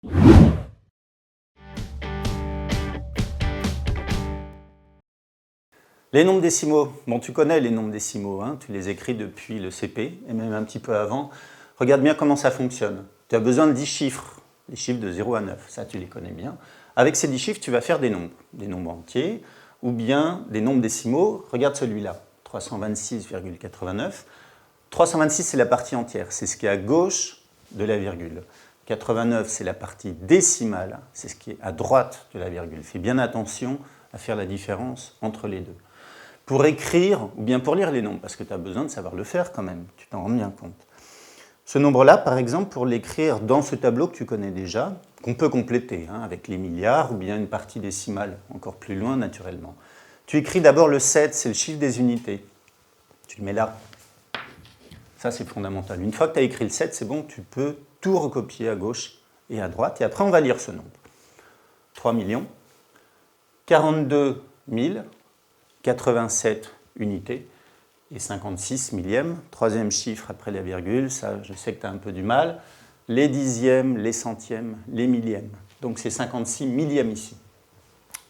Les nombres décimaux, bon tu connais les nombres décimaux, hein, tu les écris depuis le CP et même un petit peu avant. Regarde bien comment ça fonctionne. Tu as besoin de 10 chiffres, les chiffres de 0 à 9, ça tu les connais bien. Avec ces 10 chiffres, tu vas faire des nombres entiers ou bien des nombres décimaux. Regarde celui-là, 326,89. 326 c'est la partie entière, c'est ce qui est à gauche de la virgule. 89 c'est la partie décimale, c'est ce qui est à droite de la virgule. Fais bien attention à faire la différence entre les deux. Pour écrire, ou bien pour lire les nombres, parce que tu as besoin de savoir le faire quand même, tu t'en rends bien compte. Ce nombre-là, par exemple, pour l'écrire dans ce tableau que tu connais déjà, qu'on peut compléter hein, avec les milliards ou bien une partie décimale, encore plus loin naturellement. Tu écris d'abord le 7, c'est le chiffre des unités. Tu le mets là. Ça, c'est fondamental. Une fois que tu as écrit le 7, c'est bon, tu peux tout recopier à gauche et à droite. Et après, on va lire ce nombre. 3 millions, 42 000, 87 unités et 56 millièmes. Troisième chiffre après la virgule, ça je sais que tu as un peu du mal. Les dixièmes, les centièmes, les millièmes. Donc c'est 56 millièmes ici.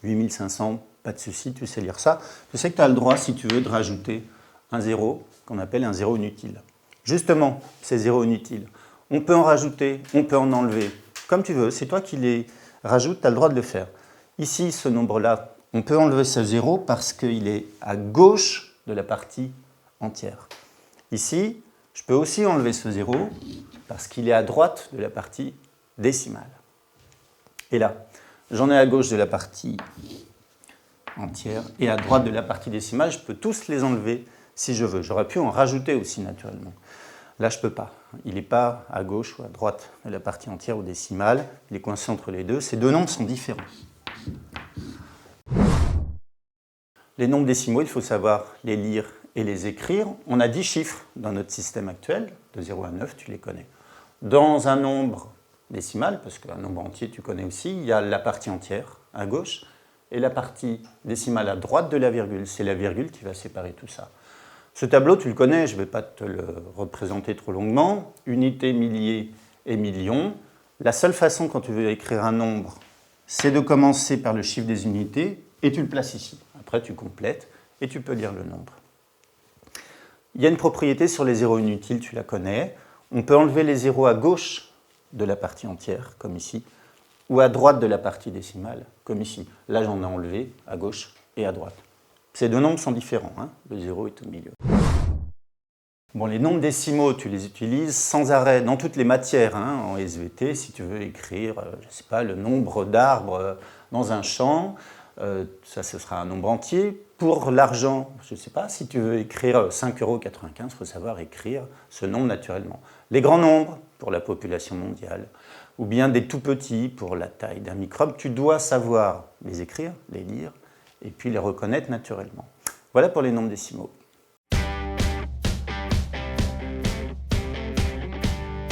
8500, pas de souci, tu sais lire ça. Je sais que tu as le droit, si tu veux, de rajouter un zéro, qu'on appelle un zéro inutile. Justement, ces zéros inutiles, on peut en rajouter, on peut en enlever, comme tu veux. C'est toi qui les rajoutes, tu as le droit de le faire. Ici, ce nombre-là, on peut enlever ce 0 parce qu'il est à gauche de la partie entière. Ici, je peux aussi enlever ce 0 parce qu'il est à droite de la partie décimale. Et là, j'en ai à gauche de la partie entière et à droite de la partie décimale. Je peux tous les enlever si je veux. J'aurais pu en rajouter aussi naturellement. Là, je ne peux pas. Il n'est pas à gauche ou à droite de la partie entière ou décimale. Il est coincé entre les deux. Ces deux nombres sont différents. Les nombres décimaux, il faut savoir les lire et les écrire. On a 10 chiffres dans notre système actuel, de 0 à 9, tu les connais. Dans un nombre décimal, parce qu'un nombre entier, tu connais aussi, il y a la partie entière à gauche et la partie décimale à droite de la virgule. C'est la virgule qui va séparer tout ça. Ce tableau, tu le connais, je ne vais pas te le représenter trop longuement. Unités, milliers et millions. La seule façon, quand tu veux écrire un nombre, c'est de commencer par le chiffre des unités et tu le places ici. Après, tu complètes et tu peux lire le nombre. Il y a une propriété sur les zéros inutiles, tu la connais. On peut enlever les zéros à gauche de la partie entière, comme ici, ou à droite de la partie décimale, comme ici. Là, j'en ai enlevé à gauche et à droite. Ces deux nombres sont différents, hein. Le 0 est au milieu. Bon, les nombres décimaux, tu les utilises sans arrêt dans toutes les matières, hein, en SVT, si tu veux écrire, je ne sais pas, le nombre d'arbres dans un champ, ça ce sera un nombre entier. Pour l'argent, je ne sais pas, si tu veux écrire 5,95 €, il faut savoir écrire ce nombre naturellement. Les grands nombres, pour la population mondiale, ou bien des tout petits, pour la taille d'un microbe, tu dois savoir les écrire, les lire, et puis les reconnaître naturellement. Voilà pour les nombres décimaux.